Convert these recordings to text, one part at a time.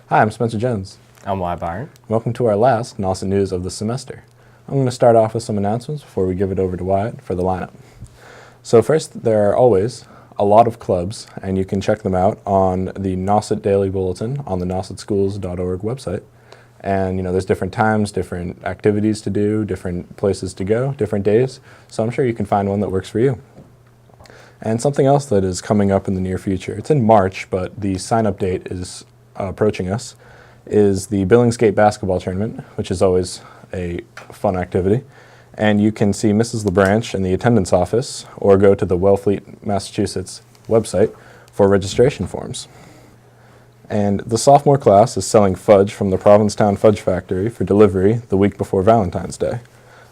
Hi, I'm Spencer Jones. I'm Y. Byron. Welcome to our last Nauset News of the semester. I'm going to start off with some announcements before we give it over to Wyatt for the lineup. So first, there are always a lot of clubs, and you can check them out on the Nauset Daily Bulletin on the nausetschools.org website. And there's different times, different activities to do, different places to go, different days. So I'm sure you can find one that works for you. And something else that is coming up in the near future, it's in March, but the sign-up date is approaching us, is the Billingsgate basketball tournament, which is always a fun activity. And you can see Mrs. LeBranch in the attendance office or go to the Wellfleet, Massachusetts website for registration forms. And the sophomore class is selling fudge from the Provincetown Fudge Factory for delivery the week before Valentine's Day.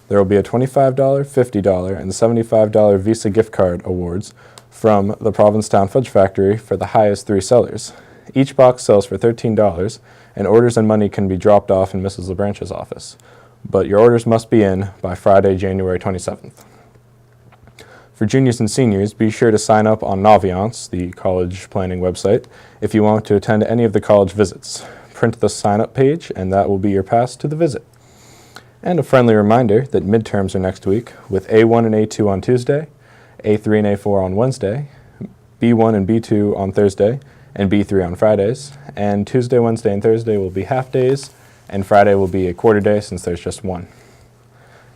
There will be a $25, $50, and $75 Visa gift card awards from the Provincetown Fudge Factory for the highest 3 sellers. Each box sells for $13, and orders and money can be dropped off in Mrs. LeBranch's office. But your orders must be in by Friday, January 27th. For juniors and seniors, be sure to sign up on Naviance, the college planning website, if you want to attend any of the college visits. Print the sign-up page, and that will be your pass to the visit. And a friendly reminder that midterms are next week, with A1 and A2 on Tuesday, A3 and A4 on Wednesday, B1 and B2 on Thursday, and B3 on Fridays. And Tuesday, Wednesday, and Thursday will be half days, and Friday will be a quarter day since there's just one.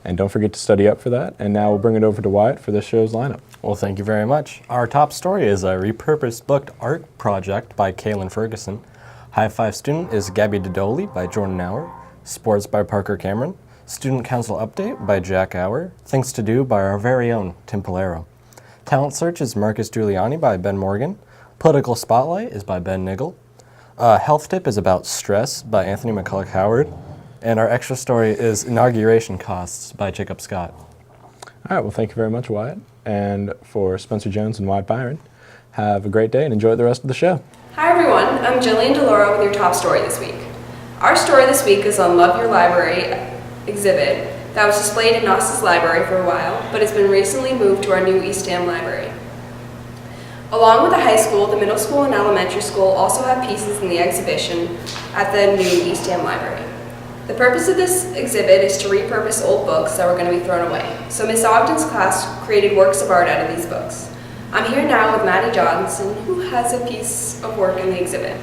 And don't forget to study up for that. And now we'll bring it over to Wyatt for this show's lineup. Well, thank you very much. Our top story is a repurposed booked art project by Kaylin Ferguson. High Five Student is Gabby Dodoli by Jordan Auer. Sports by Parker Cameron. Student Council Update by Jack Auer. Things to Do by our very own Tim Polero. Talent Search is Marcus Giuliani by Ben Morgan. Political Spotlight is by Ben Niggle. Health Tip is about stress by Anthony McCulloch Howard. And our extra story is Inauguration Costs by Jacob Scott. All right, well, thank you very much, Wyatt. And for Spencer Jones and Wyatt Byron, have a great day and enjoy the rest of the show. Hi, everyone. I'm Jillian DeLauro with your top story this week. Our story this week is on Love Your Library exhibit that was displayed in Nauset's library for a while, but has been recently moved to our new Eastham library. Along with the high school, the middle school and elementary school also have pieces in the exhibition at the new Eastham library. The purpose of this exhibit is to repurpose old books that were going to be thrown away. So Miss Ogden's class created works of art out of these books. I'm here now with Maddie Johnson, who has a piece of work in the exhibit.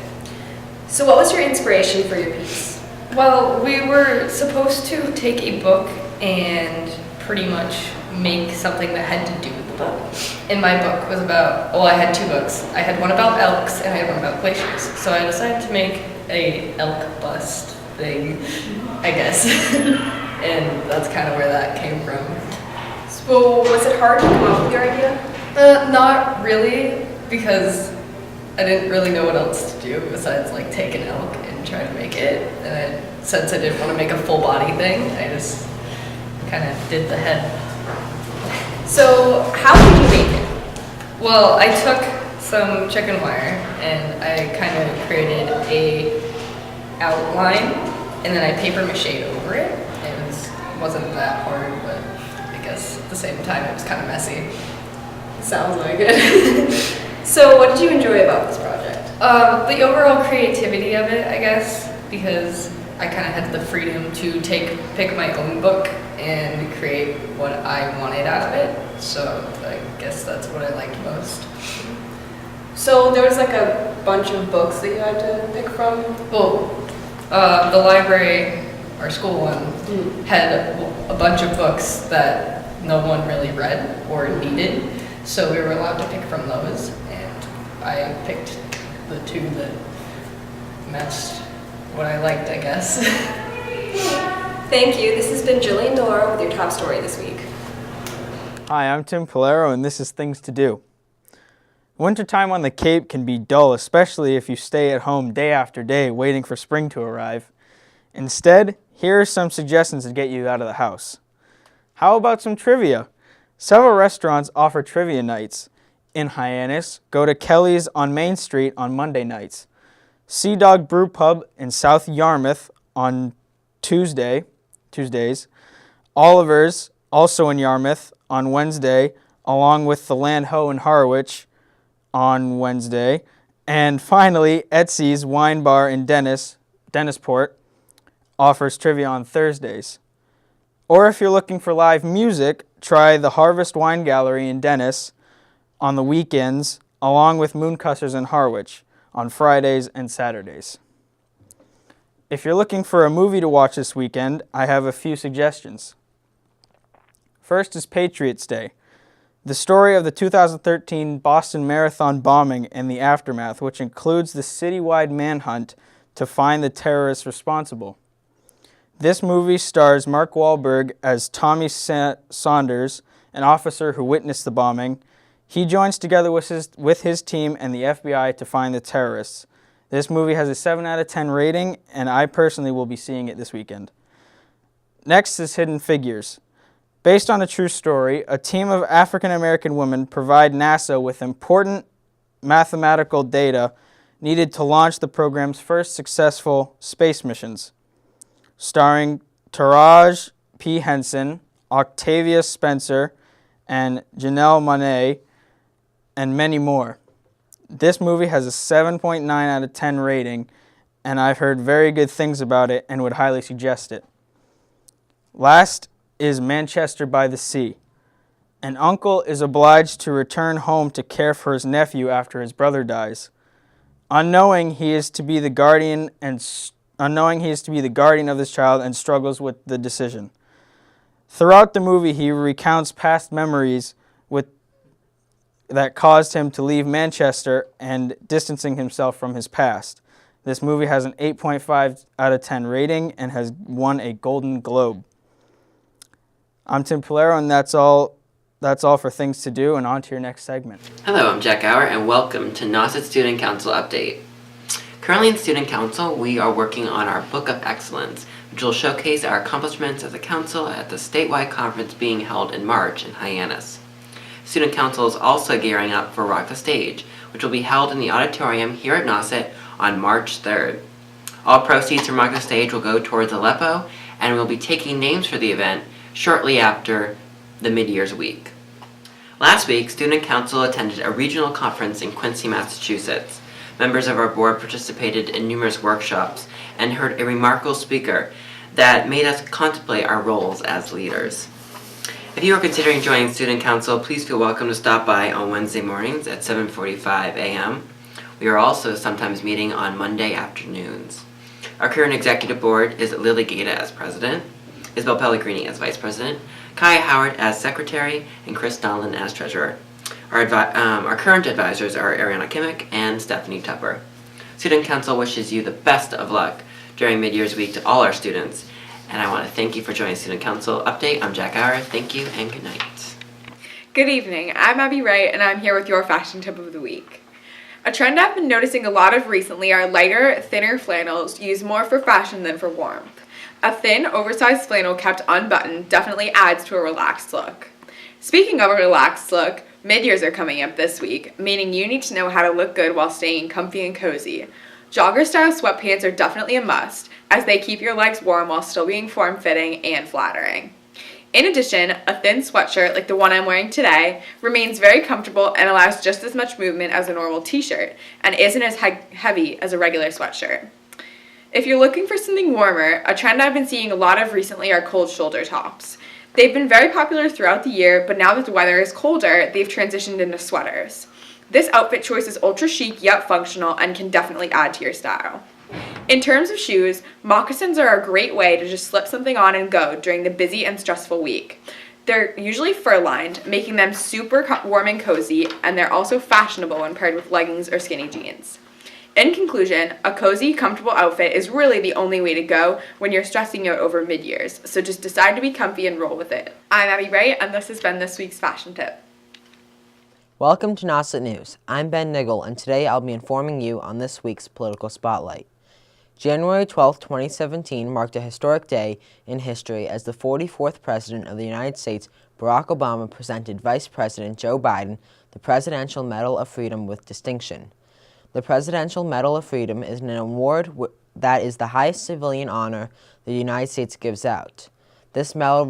So what was your inspiration for your piece? Well, we were supposed to take a book and pretty much make something that had to do with the book. And my book was about, I had 2 books. I had one about elks and I had one about glaciers. So I decided to make a elk bust thing, I guess. And that's kind of where that came from. So was it hard to come up with your idea? Not really, because I didn't really know what else to do besides take an elk and try to make it. And since I didn't want to make a full body thing, I just kind of did the head. So how did you make it? Well, I took some chicken wire and I kind of created a outline and then I paper mache'd over it. It wasn't that hard, but I guess at the same time it was kind of messy. Sounds like it. So what did you enjoy about this project? The overall creativity of it, I guess, because I kind of had the freedom to pick my own book and create what I wanted out of it. So I guess that's what I liked most. So there was a bunch of books that you had to pick from? Well, the library, our school one, had a bunch of books that no one really read or needed. So we were allowed to pick from those, and I picked the 2 that matched what I liked, I guess. Thank you. This has been Jillian DeLauro with your top story this week. Hi, I'm Tim Polero, and this is Things to Do. Wintertime on the Cape can be dull, especially if you stay at home day after day waiting for spring to arrive. Instead, here are some suggestions to get you out of the house. How about some trivia? Several restaurants offer trivia nights. In Hyannis, go to Kelly's on Main Street on Monday nights. Sea Dog Brew Pub in South Yarmouth on Tuesdays. Oliver's, also in Yarmouth, on Wednesday, along with the Land Ho in Harwich on Wednesday. And finally, Etsy's Wine Bar in Dennisport offers trivia on Thursdays. Or if you're looking for live music, try the Harvest Wine Gallery in Dennis on the weekends, along with Mooncussers in Harwich on Fridays and Saturdays. If you're looking for a movie to watch this weekend, I have a few suggestions. First is Patriots Day, the story of the 2013 Boston Marathon bombing and the aftermath, which includes the citywide manhunt to find the terrorists responsible. This movie stars Mark Wahlberg as Tommy Saunders, an officer who witnessed the bombing. He joins together with his team and the FBI to find the terrorists. This movie has a 7 out of 10 rating, and I personally will be seeing it this weekend. Next is Hidden Figures. Based on a true story, a team of African-American women provide NASA with important mathematical data needed to launch the program's first successful space missions. Starring Taraji P. Henson, Octavia Spencer, and Janelle Monáe, and many more. This movie has a 7.9 out of 10 rating, and I've heard very good things about it and would highly suggest it. Last is Manchester by the Sea. An uncle is obliged to return home to care for his nephew after his brother dies. Unknowing he is to be the guardian of this child and struggles with the decision. Throughout the movie, he recounts past memories that caused him to leave Manchester and distancing himself from his past. This movie has an 8.5 out of 10 rating and has won a Golden Globe. I'm Tim Polero, and that's all for Things to Do, and on to your next segment. Hello, I'm Jack Gower, and welcome to Nauset Student Council Update. Currently in Student Council, we are working on our Book of Excellence, which will showcase our accomplishments as a council at the statewide conference being held in March in Hyannis. Student Council is also gearing up for Rock the Stage, which will be held in the auditorium here at Nauset on March 3rd. All proceeds from Rock the Stage will go towards Aleppo, and we'll be taking names for the event shortly after the Mid-Years Week. Last week, Student Council attended a regional conference in Quincy, Massachusetts. Members of our board participated in numerous workshops and heard a remarkable speaker that made us contemplate our roles as leaders. If you are considering joining Student Council, please feel welcome to stop by on Wednesday mornings at 7:45 a.m. We are also sometimes meeting on Monday afternoons. Our current executive board is Lily Gata as president, Isabel Pellegrini as vice president, Kaya Howard as secretary, and Chris Donlin as treasurer. Our current advisors are Ariana Kimmick and Stephanie Tupper. Student Council wishes you the best of luck during Mid-Years Week to all our students, and I want to thank you for joining Student Council Update. I'm Jack Gower. Thank you and good night. Good evening, I'm Abby Wright, and I'm here with your fashion tip of the week. A trend I've been noticing a lot of recently are lighter, thinner flannels used more for fashion than for warmth. A thin, oversized flannel kept unbuttoned definitely adds to a relaxed look. Speaking of a relaxed look, mid-years are coming up this week, meaning you need to know how to look good while staying comfy and cozy. Jogger-style sweatpants are definitely a must, as they keep your legs warm while still being form-fitting and flattering. In addition, a thin sweatshirt like the one I'm wearing today remains very comfortable and allows just as much movement as a normal t-shirt, and isn't as heavy as a regular sweatshirt. If you're looking for something warmer, a trend I've been seeing a lot of recently are cold shoulder tops. They've been very popular throughout the year, but now that the weather is colder, they've transitioned into sweaters. This outfit choice is ultra chic yet functional and can definitely add to your style. In terms of shoes, moccasins are a great way to just slip something on and go during the busy and stressful week. They're usually fur-lined, making them super warm and cozy, and they're also fashionable when paired with leggings or skinny jeans. In conclusion, a cozy, comfortable outfit is really the only way to go when you're stressing out over mid-years, so just decide to be comfy and roll with it. I'm Abby Wright, and this has been this week's fashion tip. Welcome to Nauset News. I'm Ben Niggle, and today I'll be informing you on this week's political spotlight. January 12, 2017 marked a historic day in history as the 44th President of the United States, Barack Obama, presented Vice President Joe Biden the Presidential Medal of Freedom with distinction. The Presidential Medal of Freedom is an award that is the highest civilian honor the United States gives out. This medal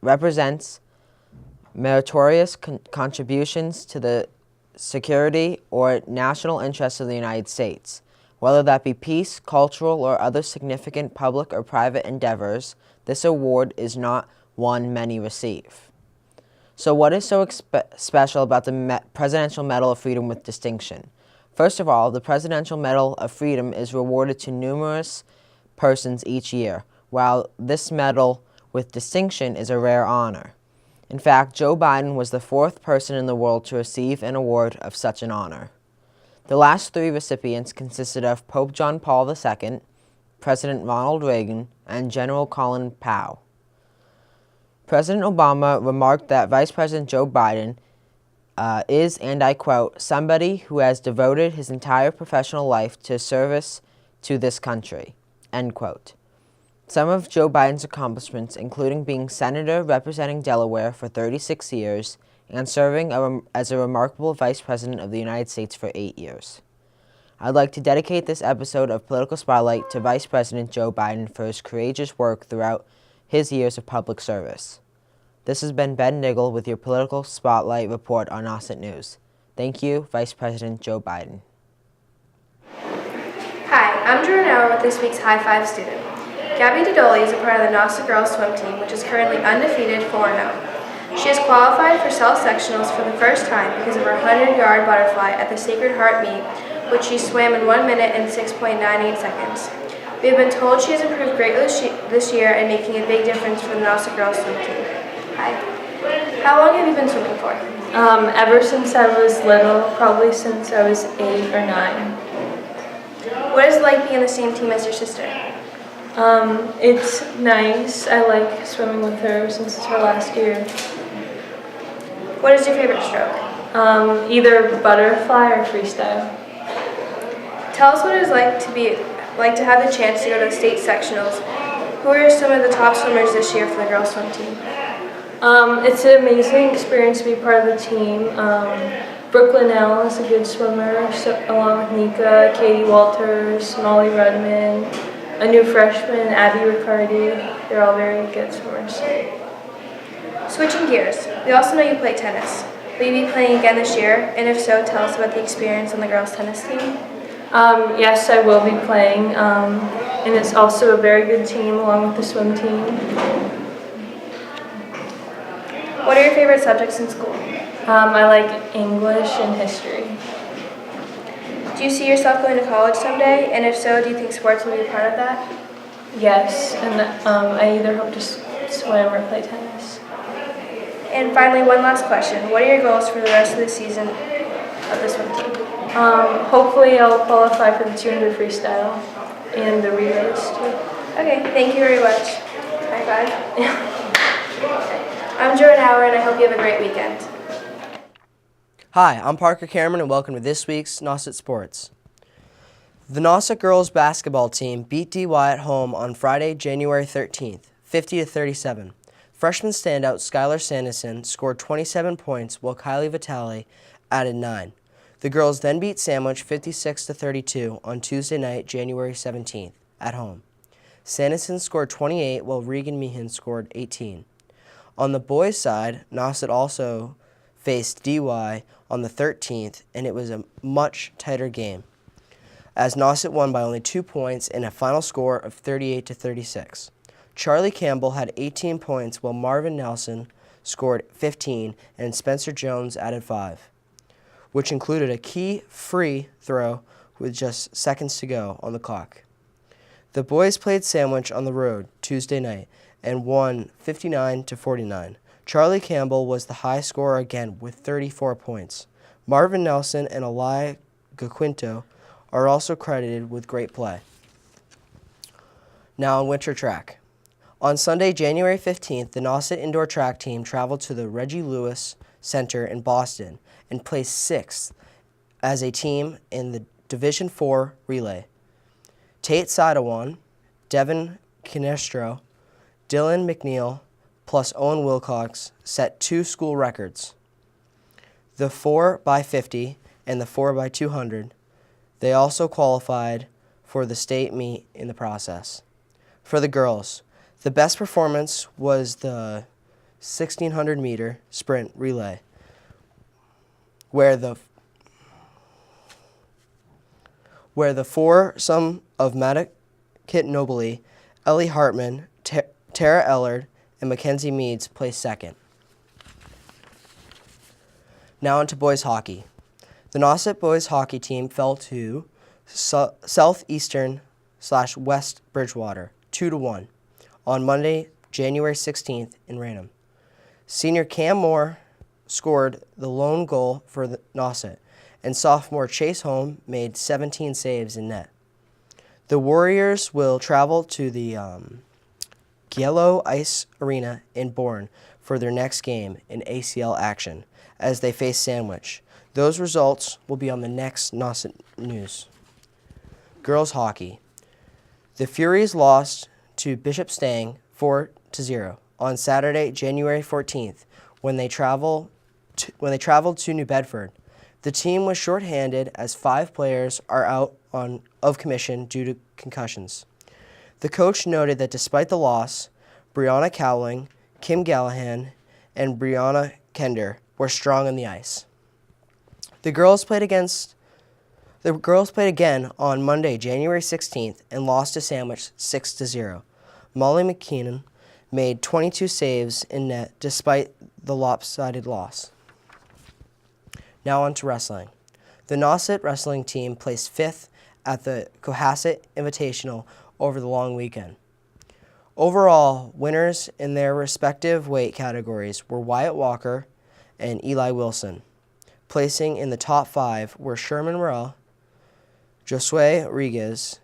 represents meritorious contributions to the security, or national interests of the United States. Whether that be peace, cultural, or other significant public or private endeavors, this award is not one many receive. So what is so special about the Presidential Medal of Freedom with distinction? First of all, the Presidential Medal of Freedom is awarded to numerous persons each year, while this medal with distinction is a rare honor. In fact, Joe Biden was the 4th person in the world to receive an award of such an honor. The last 3 recipients consisted of Pope John Paul II, President Ronald Reagan, and General Colin Powell. President Obama remarked that Vice President Joe Biden is, and I quote, somebody who has devoted his entire professional life to service to this country, end quote. Some of Joe Biden's accomplishments, including being senator representing Delaware for 36 years and serving as a remarkable vice president of the United States for 8 years. I'd like to dedicate this episode of Political Spotlight to Vice President Joe Biden for his courageous work throughout his years of public service. This has been Ben Niggle with your Political Spotlight report on Nauset News. Thank you, Vice President Joe Biden. Hi, I'm Drew Nauer with this week's High Five student. Gabby Dodoli is a part of the Nauset girls swim team, which is currently undefeated 4-0. She has qualified for self-sectionals for the first time because of her 100-yard butterfly at the Sacred Heart meet, which she swam in 1 minute and 6.98 seconds. We have been told she has improved greatly this year and making a big difference for the Nauset girls swim team. Hi. How long have you been swimming for? Ever since I was little, probably since I was 8 or 9. What is it like being on the same team as your sister? It's nice. I like swimming with her since it's her last year. What is your favorite stroke? Either butterfly or freestyle. Tell us what it is like to have the chance to go to the state sectionals. Who are some of the top swimmers this year for the girls swim team? It's an amazing experience to be part of the team. Brooklyn L is a good swimmer, along with Nika, Katie Walters, Molly Rudman, a new freshman, Abby Riccardi. They're all very good swimmers. Switching gears, we also know you play tennis. Will you be playing again this year? And if so, tell us about the experience on the girls tennis team. Yes, I will be playing, and it's also a very good team along with the swim team. What are your favorite subjects in school? I like English and history. Do you see yourself going to college someday? And if so, do you think sports will be a part of that? Yes, and I either hope to swim or play tennis. And finally, one last question. What are your goals for the rest of the season of the swim team? Hopefully I'll qualify for the 200 freestyle and the relays too. Okay, thank you very much. High five. I'm Jordan Howard, and I hope you have a great weekend. Hi, I'm Parker Cameron, and welcome to this week's Nauset Sports. The Nauset girls basketball team beat DY at home on Friday, January 13th, 50-37. Freshman standout Skylar Sanderson scored 27 points, while Kylie Vitale added 9. The girls then beat Sandwich 56-32 on Tuesday night, January 17th, at home. Sanderson scored 28, while Regan Meehan scored 18. On the boys' side, Nauset also faced DY on the 13th, and it was a much tighter game, as Nauset won by only 2 points in a final score of 38-36. Charlie Campbell had 18 points, while Marvin Nelson scored 15, and Spencer Jones added 5, which included a key free throw with just seconds to go on the clock. The boys played Sandwich on the road Tuesday night and won 59-49. Charlie Campbell was the high scorer again with 34 points. Marvin Nelson and Eli Gaquinto are also credited with great play. Now on winter track. On Sunday, January 15th, the Nauset indoor track team traveled to the Reggie Lewis Center in Boston and placed 6th as a team in the Division IV relay. Tate Sidawan, Devin Canestro, Dylan McNeil, plus Owen Wilcox set 2 school records, the 4x50 and the 4x200. They also qualified for the state meet in the process. For the girls, the best performance was the 1,600-meter sprint relay, where the where the foursome of Maddox Nobley, Ellie Hartman, Tara Ellard, and Mackenzie Meads placed second. Now on to boys hockey. The Nauset boys hockey team fell to Southeastern/West Bridgewater 2-1 on Monday, January 16th in Raynham. Senior Cam Moore scored the lone goal for the Nauset, and sophomore Chase Holm made 17 saves in net. The Warriors will travel to the Giello Ice Arena in Bourne for their next game in ACL action as they face Sandwich. Those results will be on the next Nauset News. Girls hockey. The Furies lost to Bishop Stang 4-0 on Saturday, January 14th, when they traveled to New Bedford. The team was shorthanded as 5 players are out of commission due to concussions. The coach noted that despite the loss, Brianna Cowling, Kim Gallahan, and Brianna Kender were strong on the ice. The girls played again on Monday, January 16th, and lost to Sandwich 6-0. Molly McKinnon made 22 saves in net despite the lopsided loss. Now on to wrestling. The Nauset wrestling team placed 5th at the Cohasset Invitational over the long weekend. Overall, winners in their respective weight categories were Wyatt Walker and Eli Wilson. Placing in the top 5 were Sherman Morrell, Josue Rodriguez,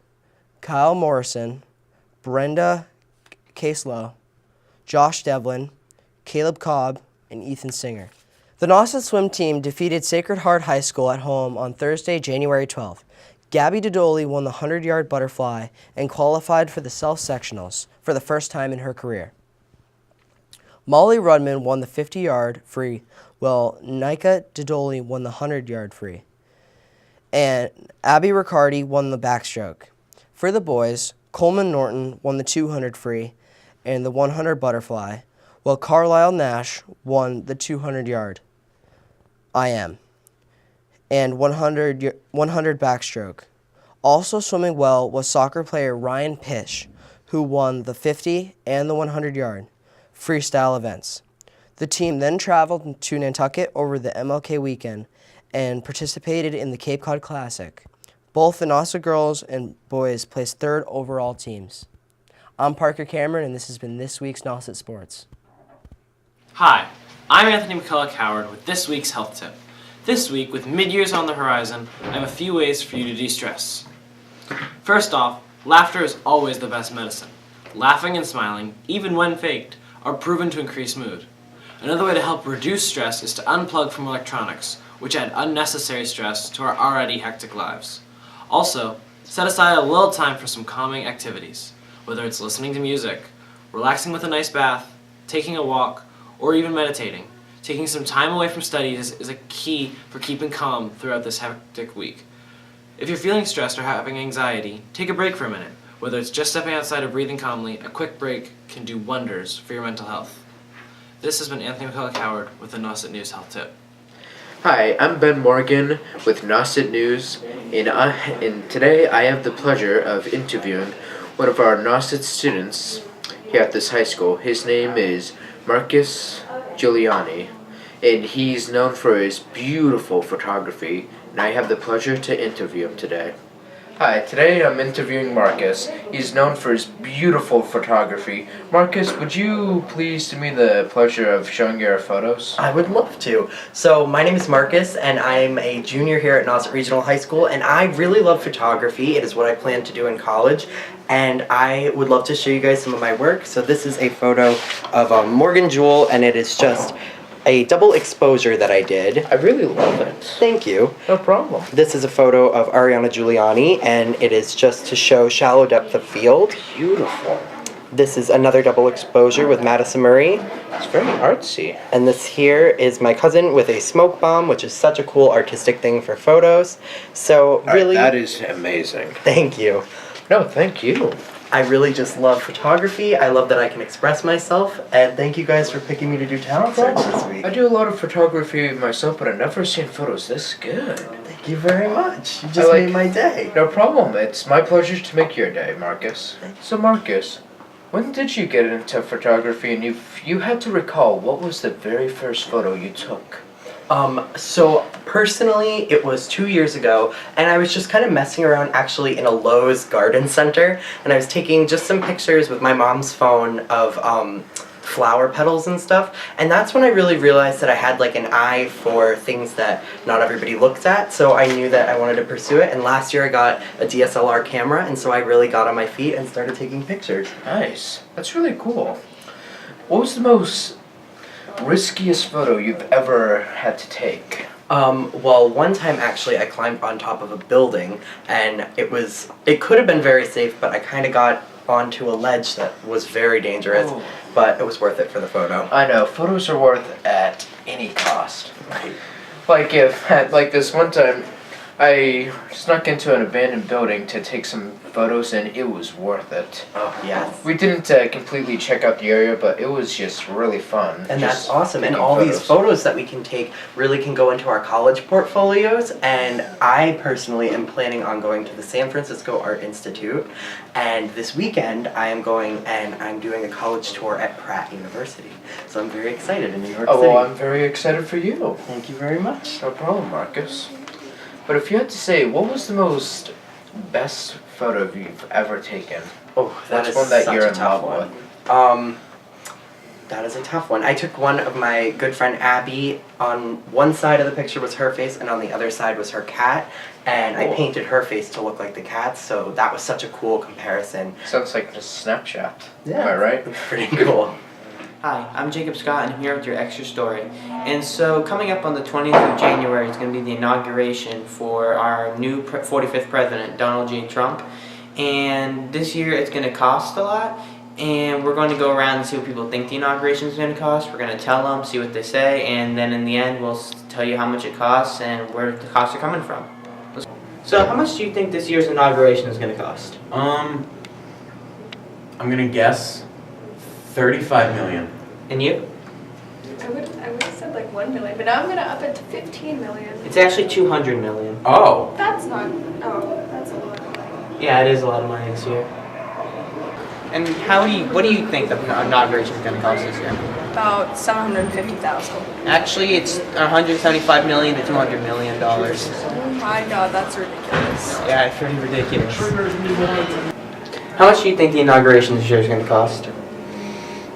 Kyle Morrison, Brenda Caslow, Josh Devlin, Caleb Cobb, and Ethan Singer. The Nauset swim team defeated Sacred Heart High School at home on Thursday, January 12th. Gabby Dodoli won the 100-yard butterfly and qualified for the self-sectionals for the first time in her career. Molly Rudman won the 50-yard free, while Nika Dodoli won the 100-yard free. And Abby Riccardi won the backstroke. For the boys, Coleman Norton won the 200 free and the 100 butterfly, while Carlisle Nash won the 200-yard IM and 100 backstroke. Also swimming well was soccer player Ryan Pish, who won the 50 and the 100-yard freestyle events. The team then traveled to Nantucket over the MLK weekend and participated in the Cape Cod Classic. Both the Nauset girls and boys placed 3rd overall teams. I'm Parker Cameron, and this has been this week's Nauset Sports. Hi, I'm Anthony McCulloch-Howard with this week's health tip. This week, with mid-years on the horizon, I have a few ways for you to de-stress. First off, laughter is always the best medicine. Laughing and smiling, even when faked, are proven to increase mood. Another way to help reduce stress is to unplug from electronics, which add unnecessary stress to our already hectic lives. Also, set aside a little time for some calming activities, whether it's listening to music, relaxing with a nice bath, taking a walk, or even meditating. Taking some time away from studies is a key for keeping calm throughout this hectic week. If you're feeling stressed or having anxiety, take a break for a minute. Whether it's just stepping outside or breathing calmly, a quick break can do wonders for your mental health. This has been Anthony McCulloch-Howard with the Nauset News Health Tip. Hi, I'm Ben Morgan with Nauset News, and today I have the pleasure of interviewing one of our Nauset students here at this high school. His name is Marcus Giuliani, and he's known for his beautiful photography, and I have the pleasure to interview him today. Hi, today I'm interviewing Marcus. He's known for his beautiful photography. Marcus, would you please do me the pleasure of showing your photos? I would love to. So my name is Marcus, and I'm a junior here at Nauset Regional High School, and I really love photography. It is what I plan to do in college, and I would love to show you guys some of my work. So this is a photo of Morgan Jewel, and it is just a double exposure that I did. I really love it. Thank you. No problem. This is a photo of Ariana Giuliani, and it is just to show shallow depth of field. Beautiful. This is another double exposure with Madison Murray. It's very artsy. And this here is my cousin with a smoke bomb, which is such a cool artistic thing for photos. So really... that is amazing. Thank you. No, thank you. I really just love photography. I love that I can express myself, and thank you guys for picking me to do talent search this week. I do a lot of photography myself, but I've never seen photos this good. Thank you very much. You just made my day. No problem. It's my pleasure to make your day, Marcus. So, Marcus, when did you get into photography? And if you had to recall, what was the very first photo you took? So personally, it was 2 years ago, and I was just kind of messing around actually in a Lowe's garden center, and I was taking just some pictures with my mom's phone of flower petals and stuff, and that's when I really realized that I had like an eye for things that not everybody looks at, so I knew that I wanted to pursue it, and last year I got a DSLR camera, and so I really got on my feet and started taking pictures. Nice. That's really cool. What was the most riskiest photo you've ever had to take? Well, one time actually I climbed on top of a building, and it could have been very safe, but I kind of got onto a ledge that was very dangerous, but it was worth it for the photo. I know, photos are worth at any cost. Like like this one time, I snuck into an abandoned building to take some photos, and it was worth it. Oh, yes. We didn't completely check out the area, but it was just really fun. And that's awesome. And all these photos that we can take really can go into our college portfolios. And I personally am planning on going to the San Francisco Art Institute. And this weekend I am going and I'm doing a college tour at Pratt University. So I'm very excited in New York City. Oh, well, I'm very excited for you. Thank you very much. No problem, Marcus. But if you had to say, what was the most best photo you've ever taken? Oh, that's one that you're in love with. That is a tough one. I took one of my good friend Abby. On one side of the picture was her face, and on the other side was her cat. And I painted her face to look like the cat's, so that was such a cool comparison. Sounds like a snapshot. Yeah. Am I right? Pretty cool. Hi, I'm Jacob Scott, and I'm here with your extra story. And so, coming up on the 20th of January is going to be the inauguration for our new 45th president, Donald J. Trump. And this year it's going to cost a lot, and we're going to go around and see what people think the inauguration is going to cost. We're going to tell them, see what they say, and then in the end we'll tell you how much it costs and where the costs are coming from. So, how much do you think this year's inauguration is going to cost? I'm going to guess 35 million. And you? I would have said like 1 million, but now I'm gonna up it to 15 million. It's actually 200 million. Oh. That's not. Oh, that's a lot of money. Yeah, it is a lot of money this year. And what do you think the inauguration is going to cost this year? About $750,000. Actually, it's 175 million to 200 million dollars. Oh my God, that's ridiculous. Yeah, it's pretty ridiculous. How much do you think the inauguration this year is going to cost?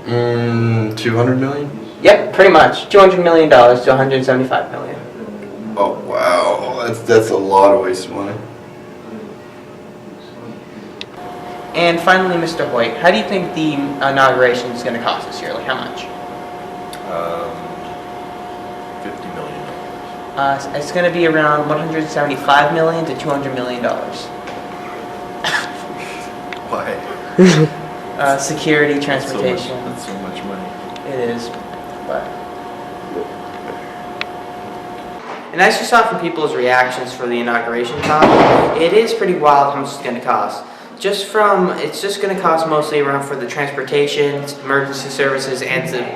200 million? Yep, pretty much. $200 million to $175 million. Oh wow, that's a lot of wasted money. And finally, Mr. Hoyt, how do you think the inauguration is going to cost this year? Like, how much? 50 million. It's going to be around 175 million to $200 million. Why? Security, transportation. That's so much money. It is, but. And as you saw from people's reactions for the inauguration talk, it is pretty wild how much it's going to cost. It's just going to cost mostly around for the transportation, emergency services, and the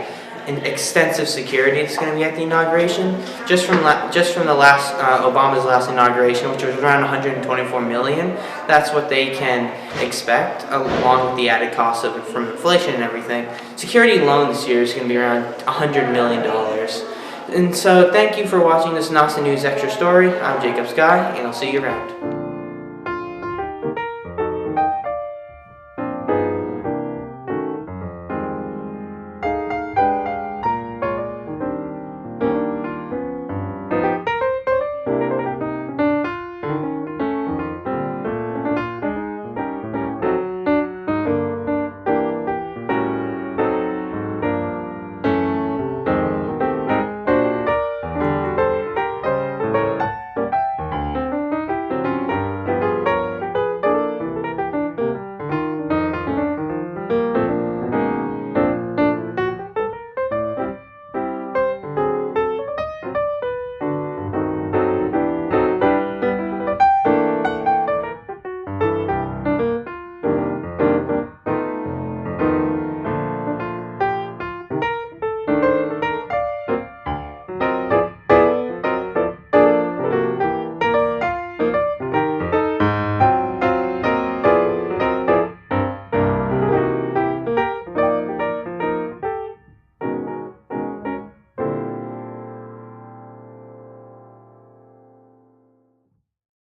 extensive security that's going to be at the inauguration. Just from the last Obama's last inauguration, which was around 124 million. That's what they can expect, along with the added cost of it from inflation and everything. Security alone this year is going to be around $100 million. And so, thank you for watching this Nauset News Extra Story. I'm Jacob Sky, and I'll see you around.